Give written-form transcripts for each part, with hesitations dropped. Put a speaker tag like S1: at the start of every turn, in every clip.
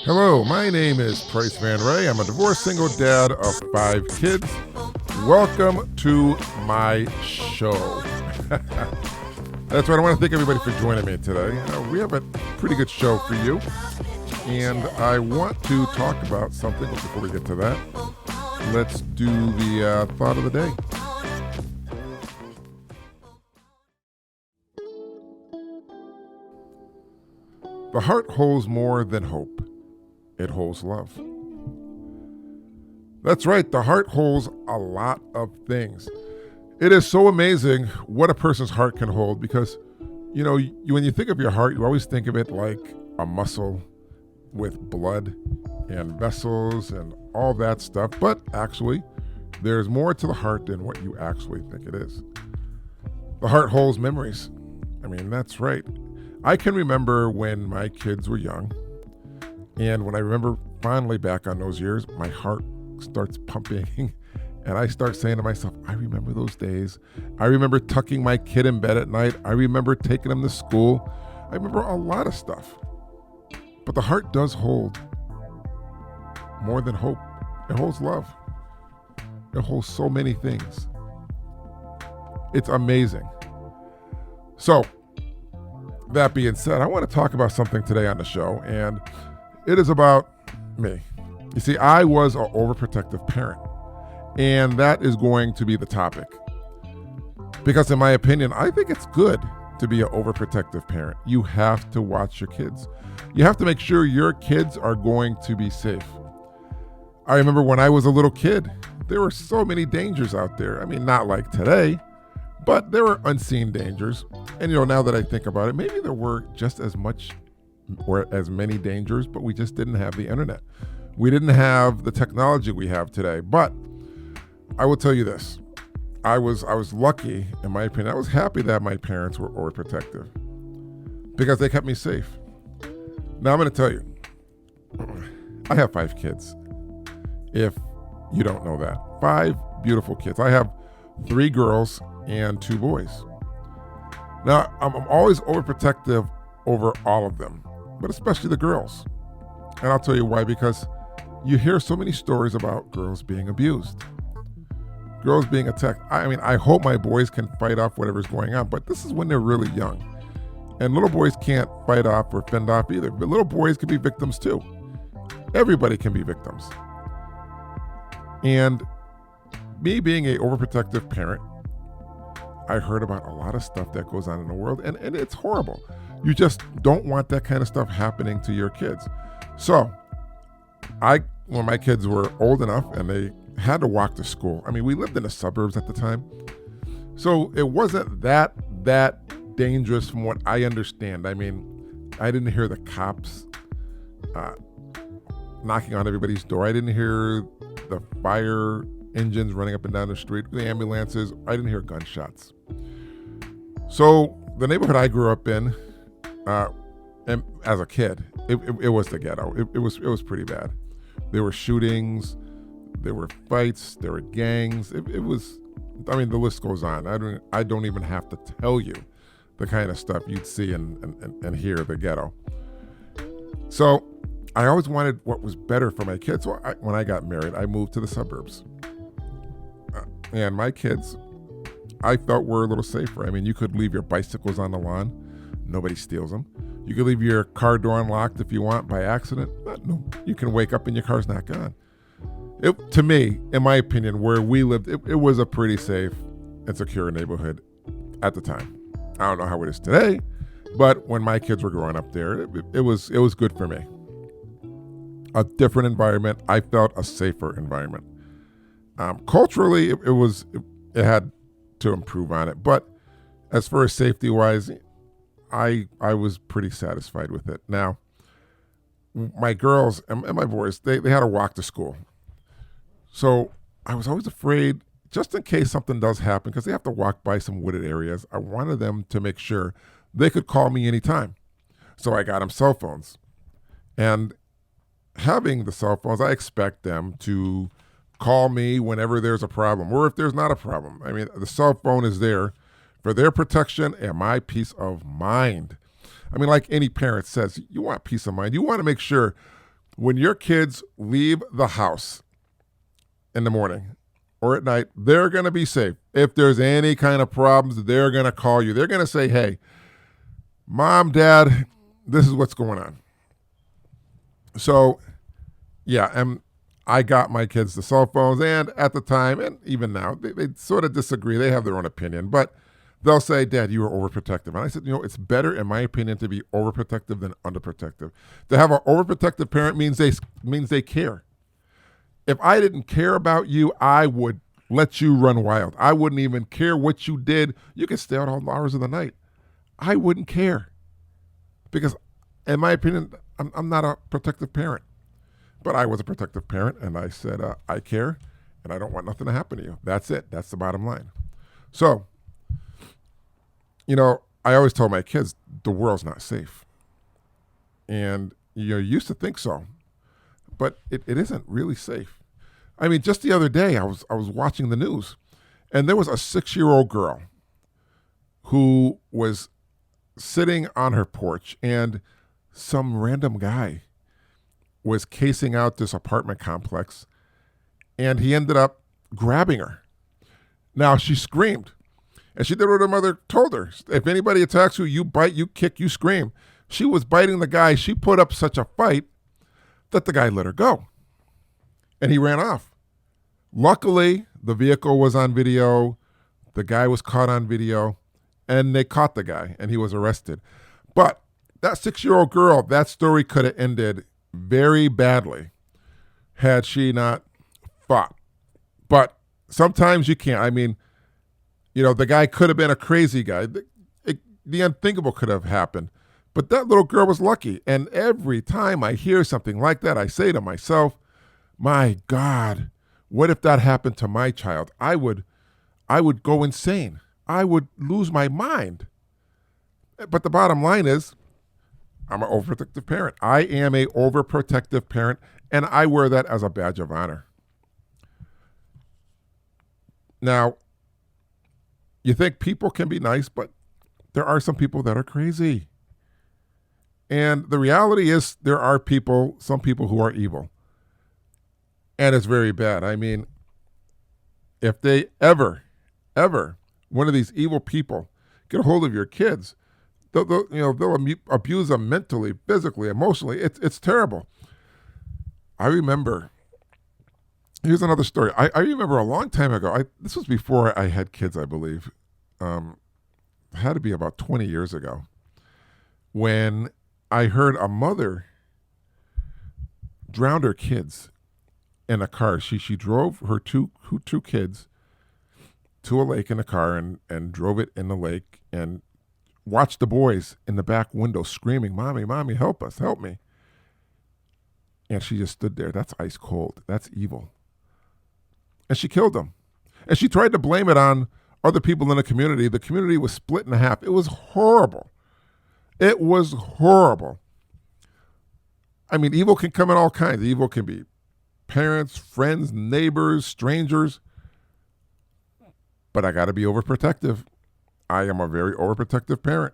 S1: Hello, my name is Price Van Ray. I'm a divorced single dad of 5 kids. Welcome to my show. That's right. I want to thank everybody for joining me today. We have a pretty good show for you, and I want to talk about something. But before we get to that, let's do the thought of the day. The heart holds more than hope. It holds love. That's right. The heart holds a lot of things. It is so amazing what a person's heart can hold because, when you think of your heart, you always think of it like a muscle with blood and vessels and all that stuff. But actually, there's more to the heart than what you actually think it is. The heart holds memories. That's right. I can remember when my kids were young. And when I remember fondly back on those years, my heart starts pumping and I start saying to myself, I remember those days. I remember tucking my kid in bed at night. I remember taking him to school. I remember a lot of stuff. But the heart does hold more than hope. It holds love. It holds so many things. It's amazing. So, that being said, I want to talk about something today on the show, and it is about me. You see, I was an overprotective parent, and that is going to be the topic. Because in my opinion, I think it's good to be an overprotective parent. You have to watch your kids. You have to make sure your kids are going to be safe. I remember when I was a little kid, there were so many dangers out there. Not like today, but there were unseen dangers. And now that I think about it, maybe there were just as much or as many dangers, but we just didn't have the internet. We didn't have the technology we have today. But I will tell you this. I was lucky, in my opinion. I was happy that my parents were overprotective because they kept me safe. Now I'm going to tell you, I have 5 kids. If you don't know that, 5 beautiful kids. I have 3 girls and 2 boys. Now, I'm always overprotective over all of them, but especially the girls. And I'll tell you why, because you hear so many stories about girls being abused, girls being attacked. I hope my boys can fight off whatever's going on, but this is when they're really young. And little boys can't fight off or fend off either, but little boys can be victims too. Everybody can be victims. And me being an overprotective parent, I heard about a lot of stuff that goes on in the world, and it's horrible. You just don't want that kind of stuff happening to your kids. So, when my kids were old enough and they had to walk to school, we lived in the suburbs at the time, so it wasn't that dangerous from what I understand. I didn't hear the cops knocking on everybody's door. I didn't hear the fire engines running up and down the street, the ambulances. I didn't hear gunshots. So the neighborhood I grew up in, and as a kid, it was the ghetto. It was pretty bad. There were shootings, there were fights, there were gangs. It was, the list goes on. I don't even have to tell you the kind of stuff you'd see and hear the ghetto. So I always wanted what was better for my kids. So when I got married, I moved to the suburbs. And my kids, I felt were a little safer. You could leave your bicycles on the lawn. Nobody steals them. You could leave your car door unlocked if you want by accident. No, you can wake up and your car's not gone. To me, in my opinion, where we lived, it was a pretty safe and secure neighborhood at the time. I don't know how it is today, but when my kids were growing up there, it was good for me. A different environment. I felt a safer environment. Culturally, it had to improve on it, but as far as safety wise, I was pretty satisfied with it. Now, my girls and my boys, they had to walk to school, so I was always afraid, just in case something does happen, because they have to walk by some wooded areas. I wanted them to make sure they could call me anytime, so I got them cell phones, and having the cell phones, I expect them to call me whenever there's a problem or if there's not a problem. The cell phone is there for their protection and my peace of mind. Like any parent says, you want peace of mind. You want to make sure When your kids leave the house in the morning or at night, they're going to be safe. If there's any kind of problems, they're going to call you. They're going to say, hey, Mom, Dad, this is what's going on. So, yeah, and I got my kids the cell phones, and at the time, and even now, they sort of disagree. They have their own opinion, but they'll say, Dad, you were overprotective. And I said, it's better, in my opinion, to be overprotective than underprotective. To have an overprotective parent means they care. If I didn't care about you, I would let you run wild. I wouldn't even care what you did. You could stay out all hours of the night. I wouldn't care. Because, in my opinion, I'm not a protective parent. But I was a protective parent, and I said, I care, and I don't want nothing to happen to you. That's it. That's the bottom line. So, I always tell my kids, the world's not safe. And you used to think so, but it isn't really safe. I mean, just the other day, I was watching the news, and there was a 6-year-old girl who was sitting on her porch, and some random guy was casing out this apartment complex, and he ended up grabbing her. Now, she screamed, and she did what her mother told her. If anybody attacks you, you bite, you kick, you scream. She was biting the guy. She put up such a fight that the guy let her go, and he ran off. Luckily, the vehicle was on video. The guy was caught on video, and they caught the guy, and he was arrested. But that 6-year-old girl, that story could have ended very badly had she not fought. But sometimes you can't. I mean, the guy could have been a crazy guy. The unthinkable could have happened. But that little girl was lucky. And every time I hear something like that, I say to myself, my God, what if that happened to my child? I would go insane. I would lose my mind. But the bottom line is, I'm an overprotective parent. I am a overprotective parent, and I wear that as a badge of honor. Now, you think people can be nice, but there are some people that are crazy. And the reality is there are some people who are evil. And it's very bad. I mean, if they ever, one of these evil people get a hold of your kids, they'll abuse them mentally, physically, emotionally. It's terrible. I remember, here's another story. I remember a long time ago, this was before I had kids, I believe. It had to be about 20 years ago, when I heard a mother drowned her kids in a car. She drove her two kids to a lake in a car and drove it in the lake and watched the boys in the back window screaming, Mommy, help us, help me. And she just stood there. That's ice cold. That's evil. And she killed them. And she tried to blame it on other people in the community. The community was split in half. It was horrible. It was horrible. I mean, evil can come in all kinds. Evil can be parents, friends, neighbors, strangers. But I got to be overprotective. I am a very overprotective parent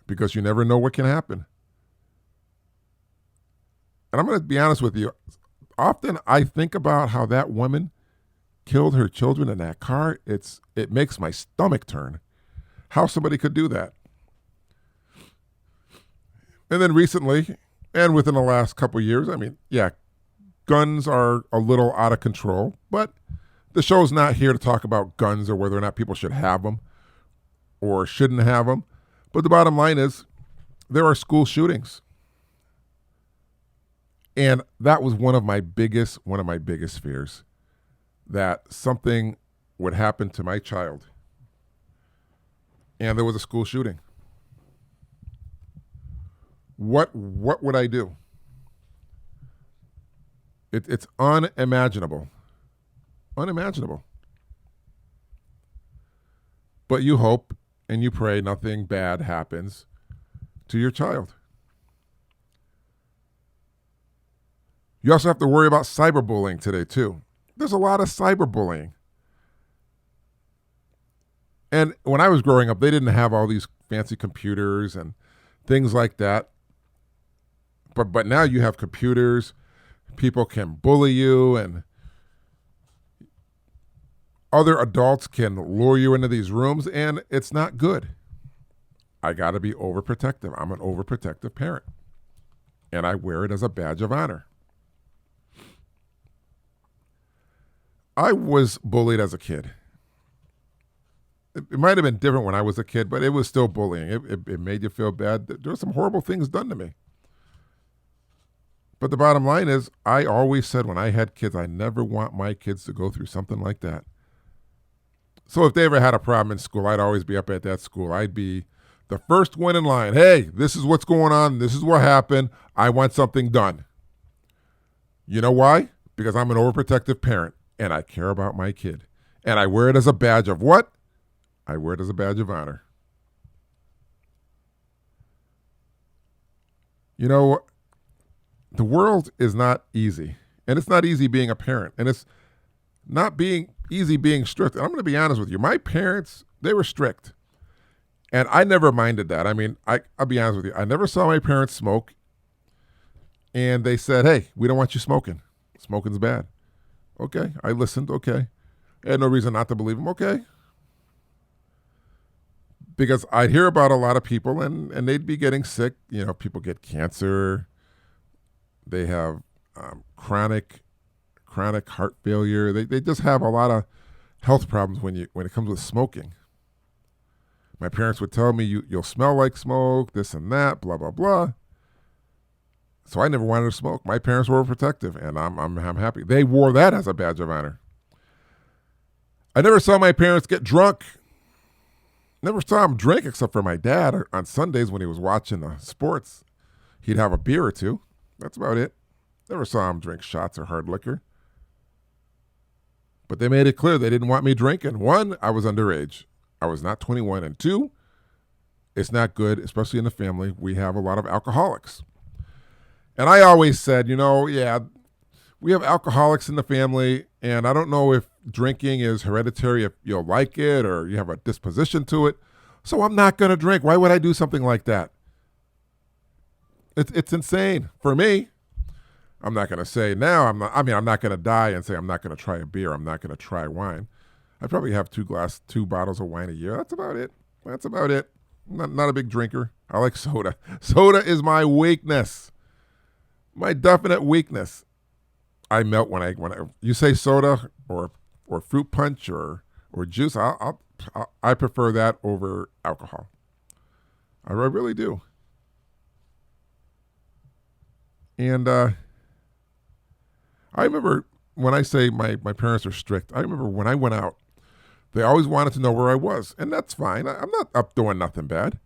S1: because you never know what can happen. And I'm going to be honest with you. Often I think about how that woman killed her children in that car. It makes my stomach turn. How somebody could do that. And then recently, and within the last couple of years, I mean, yeah, guns are a little out of control, but the show's not here to talk about guns or whether or not people should have them or shouldn't have them. But the bottom line is there are school shootings. And that was one of my biggest fears, that something would happen to my child. And there was a school shooting. What would I do? It's unimaginable. Unimaginable. But you hope and you pray nothing bad happens to your child. You also have to worry about cyberbullying today, too. There's a lot of cyberbullying. And when I was growing up, they didn't have all these fancy computers and things like that. but now you have computers. People can bully you, and other adults can lure you into these rooms, and it's not good. I got to be overprotective. I'm an overprotective parent, and I wear it as a badge of honor. I was bullied as a kid. It might have been different when I was a kid, but it was still bullying. It made you feel bad. There were some horrible things done to me. But the bottom line is, I always said when I had kids, I never want my kids to go through something like that. So if they ever had a problem in school, I'd always be up at that school. I'd be the first one in line. Hey, this is what's going on. This is what happened. I want something done. You know why? Because I'm an overprotective parent, and I care about my kid. And I wear it as a badge of what? I wear it as a badge of honor. You know, the world is not easy. And it's not easy being a parent. And it's not being easy being strict. And I'm going to be honest with you. My parents, they were strict. And I never minded that. I mean, I'll be honest with you. I never saw my parents smoke. And they said, hey, we don't want you smoking. Smoking's bad. Okay. I listened. Okay. I had no reason not to believe them. Okay. Because I'd hear about a lot of people and they'd be getting sick. You know, people get cancer. They have chronic heart failure. They just have a lot of health problems when it comes with smoking. My parents would tell me, you'll smell like smoke, this and that, blah, blah, blah. So I never wanted to smoke. My parents were protective, and I'm happy. They wore that as a badge of honor. I never saw my parents get drunk. Never saw them drink except for my dad on Sundays when he was watching the sports. He'd have a beer or two. That's about it. Never saw him drink shots or hard liquor. But they made it clear they didn't want me drinking. One, I was underage. I was not 21. And two, it's not good, especially in the family. We have a lot of alcoholics. And I always said, yeah, we have alcoholics in the family, and I don't know if drinking is hereditary, if you'll like it or you have a disposition to it. So I'm not going to drink. Why would I do something like that? It's insane. For me, I'm not going to say now, I'm not going to die and say I'm not going to try a beer. I'm not going to try wine. I probably have two bottles of wine a year. That's about it. I'm not a big drinker. I like soda. Soda is my weakness. My definite weakness. I melt when you say soda or fruit punch or juice. I prefer that over alcohol. I really do. And I remember when I say my parents are strict, I remember when I went out, they always wanted to know where I was, and that's fine. I'm not up doing nothing bad.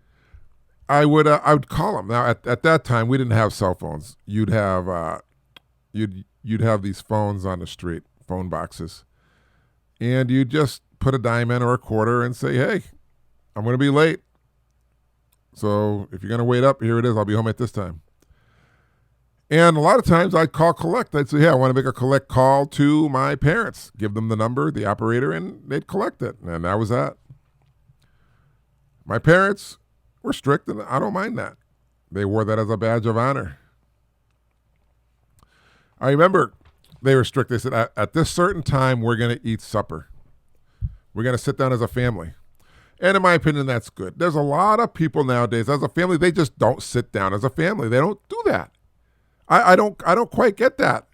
S1: I would call them. Now at that time we didn't have cell phones. You'd have these phones on the street, phone boxes, and you'd just put a dime in or a quarter and say, hey, I'm going to be late. So if you're going to wait up, here it is. I'll be home at this time. And a lot of times I'd call collect. I'd say, hey, I want to make a collect call to my parents. Give them the number, the operator, and they'd collect it. And that was that. My parents were strict, and I don't mind that. They wore that as a badge of honor. I remember they were strict. They said, at this certain time, we're going to eat supper. We're going to sit down as a family. And in my opinion, that's good. There's a lot of people nowadays, as a family, they just don't sit down as a family. They don't do that. I don't quite get that.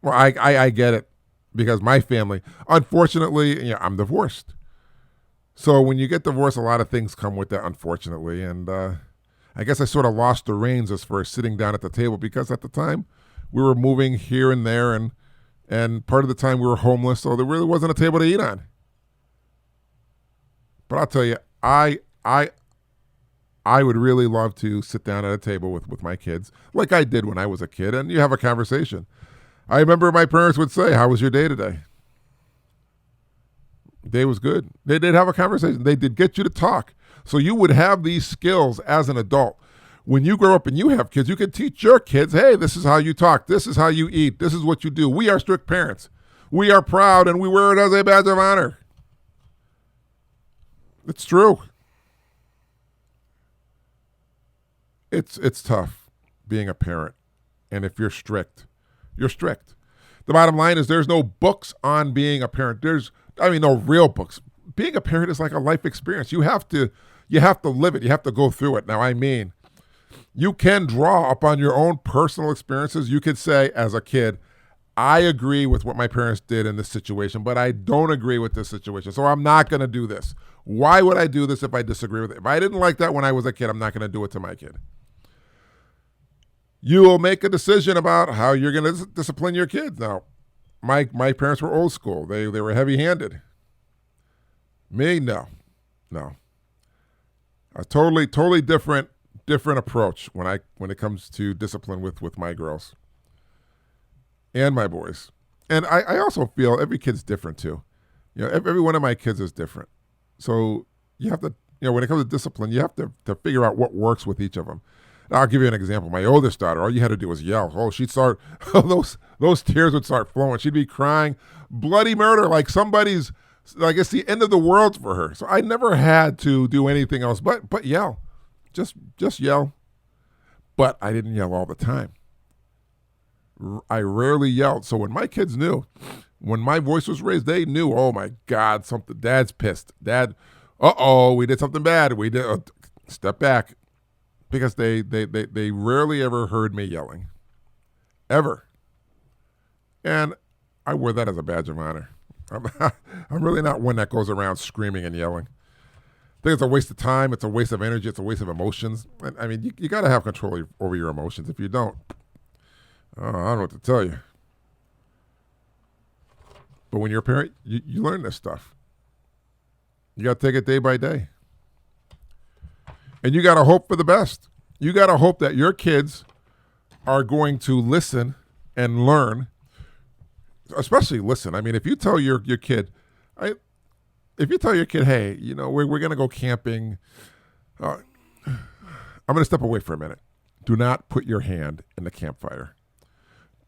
S1: Well, I get it because my family, unfortunately, I'm divorced. So when you get divorced, a lot of things come with that, unfortunately. And I guess I sort of lost the reins as far as sitting down at the table because at the time we were moving here and there, and part of the time we were homeless, so there really wasn't a table to eat on. But I'll tell you, I would really love to sit down at a table with my kids like I did when I was a kid, and you have a conversation. I remember my parents would say, how was your day today? Day was good. They did have a conversation. They did get you to talk. So you would have these skills as an adult. When you grow up and you have kids, you can teach your kids, hey, this is how you talk. This is how you eat. This is what you do. We are strict parents. We are proud, and we wear it as a badge of honor. It's true. It's tough being a parent. And if you're strict, you're strict. The bottom line is there's no books on being a parent. No real books. Being a parent is like a life experience. You have to live it. You have to go through it. Now, you can draw upon your own personal experiences. You could say as a kid, I agree with what my parents did in this situation, but I don't agree with this situation. So I'm not going to do this. Why would I do this if I disagree with it? If I didn't like that when I was a kid, I'm not going to do it to my kid. You will make a decision about how you're going to discipline your kids. Now, my parents were old school. They were heavy-handed. Me, no. A totally different approach when it comes to discipline with my girls and my boys. And I also feel every kid's different too. Every one of my kids is different. So you have to, when it comes to discipline, you have to figure out what works with each of them. Now, I'll give you an example. My oldest daughter, all you had to do was yell. Oh, she'd start, those tears would start flowing. She'd be crying bloody murder like somebody's, like it's the end of the world for her. So I never had to do anything else but yell. Just yell. But I didn't yell all the time. I rarely yelled. So when my kids knew, when my voice was raised, they knew, oh my God, Dad's pissed. Dad, we did something bad. We did, step back. Because they rarely ever heard me yelling. Ever. And I wear that as a badge of honor. I'm really not one that goes around screaming and yelling. I think it's a waste of time. It's a waste of energy. It's a waste of emotions. You got to have control over your emotions. If you don't, I don't know what to tell you. But when you're a parent, you learn this stuff. You got to take it day by day. And you got to hope for the best. You got to hope that your kids are going to listen and learn, especially listen. If you tell your kid, hey, we're going to go camping. I'm going to step away for a minute. Do not put your hand in the campfire.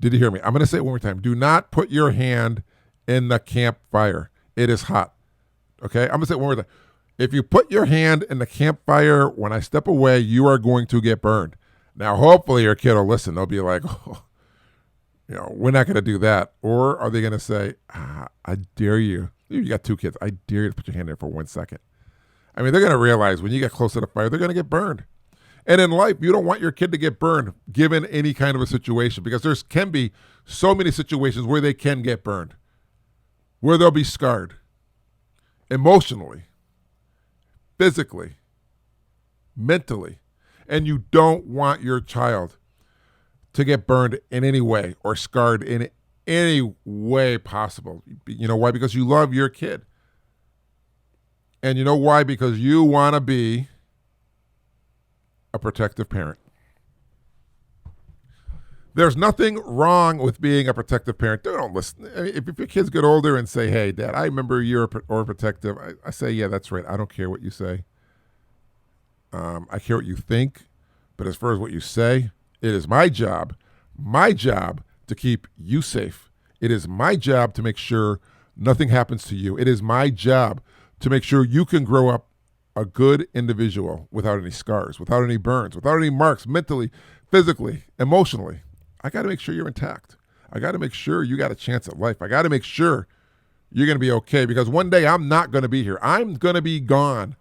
S1: Did you hear me? I'm going to say it one more time. Do not put your hand in the campfire. It is hot. Okay? I'm going to say it one more time. If you put your hand in the campfire, when I step away, you are going to get burned. Now, hopefully your kid will listen. They'll be like, we're not going to do that. Or are they going to say, I dare you. You got 2 kids. I dare you to put your hand there for 1 second. They're going to realize when you get close to the fire, they're going to get burned. And in life, you don't want your kid to get burned given any kind of a situation, because there can be so many situations where they can get burned, where they'll be scarred emotionally, physically, mentally, and you don't want your child to get burned in any way or scarred in any way possible. You know why? Because you love your kid. And you know why? Because you want to be a protective parent. There's nothing wrong with being a protective parent. Don't listen. If your kids get older and say, hey, Dad, I remember you're overprotective, I say, yeah, that's right. I don't care what you say. I care what you think. But as far as what you say, it is my job to keep you safe. It is my job to make sure nothing happens to you. It is my job to make sure you can grow up a good individual without any scars, without any burns, without any marks, mentally, physically, emotionally. I got to make sure you're intact. I got to make sure you got a chance at life. I got to make sure you're going to be okay, because one day I'm not going to be here. I'm going to be gone.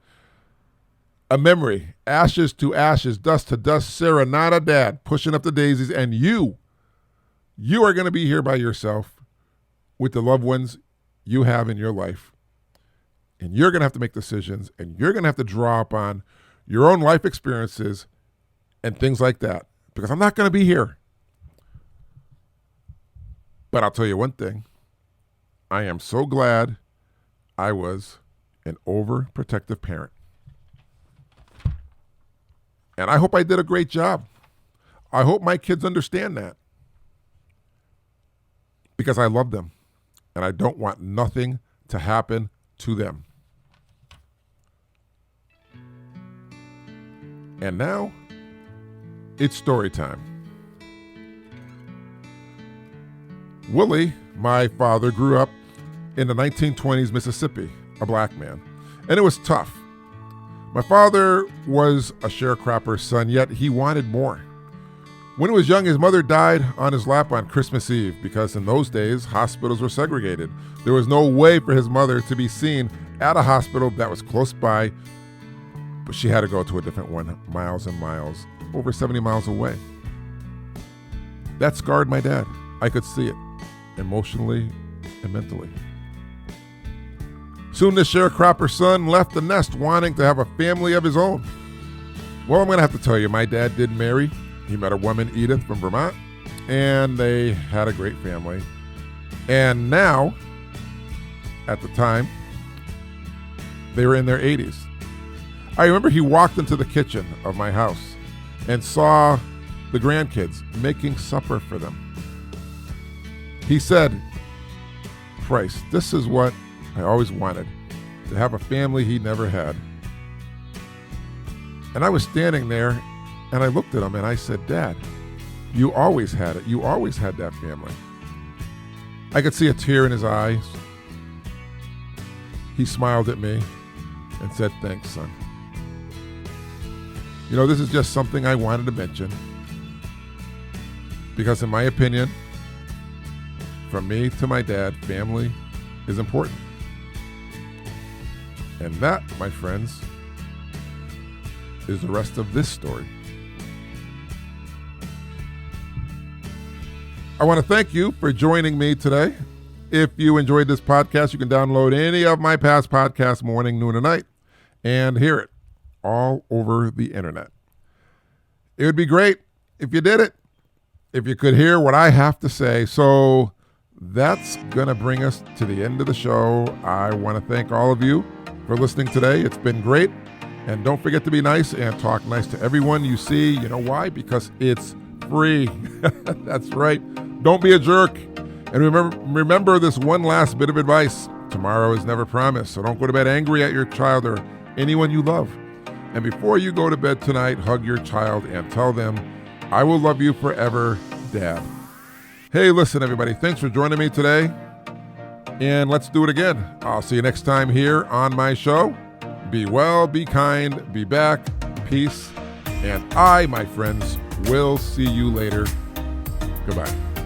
S1: A memory, ashes to ashes, dust to dust, Serenata Dad, pushing up the daisies, and you are going to be here by yourself with the loved ones you have in your life. And you're going to have to make decisions, and you're going to have to draw upon your own life experiences and things like that, because I'm not going to be here. But I'll tell you one thing. I am so glad I was an overprotective parent. And I hope I did a great job. I hope my kids understand that. Because I love them. And I don't want nothing to happen to them. And now, it's story time. Willie, my father, grew up in the 1920s Mississippi, a black man. And it was tough. My father was a sharecropper's son, yet he wanted more. When he was young, his mother died on his lap on Christmas Eve because in those days, hospitals were segregated. There was no way for his mother to be seen at a hospital that was close by, but she had to go to a different one, miles and miles, over 70 miles away. That scarred my dad. I could see it, emotionally and mentally. Soon this sharecropper's son left the nest wanting to have a family of his own. Well, I'm going to have to tell you, my dad did marry. He met a woman, Edith, from Vermont, and they had a great family. And now, at the time, they were in their 80s. I remember he walked into the kitchen of my house and saw the grandkids making supper for them. He said, Christ, this is what I always wanted, to have a family he never had. And I was standing there and I looked at him and I said, Dad, you always had it. You always had that family. I could see a tear in his eyes. He smiled at me and said, thanks, son. You know, this is just something I wanted to mention because in my opinion, from me to my dad, family is important. And that, my friends, is the rest of this story. I want to thank you for joining me today. If you enjoyed this podcast, you can download any of my past podcasts morning, noon, and night and hear it all over the internet. It would be great if you did it, if you could hear what I have to say. So that's going to bring us to the end of the show. I want to thank all of you for listening today. It's been great. And don't forget to be nice and talk nice to everyone you see. You know why? Because it's free. That's right. Don't be a jerk. And remember this one last bit of advice. Tomorrow is never promised. So don't go to bed angry at your child or anyone you love. And before you go to bed tonight, hug your child and tell them, I will love you forever, Dad. Hey, listen, everybody. Thanks for joining me today. And let's do it again. I'll see you next time here on my show. Be well, be kind, be back, peace. And I, my friends, will see you later. Goodbye.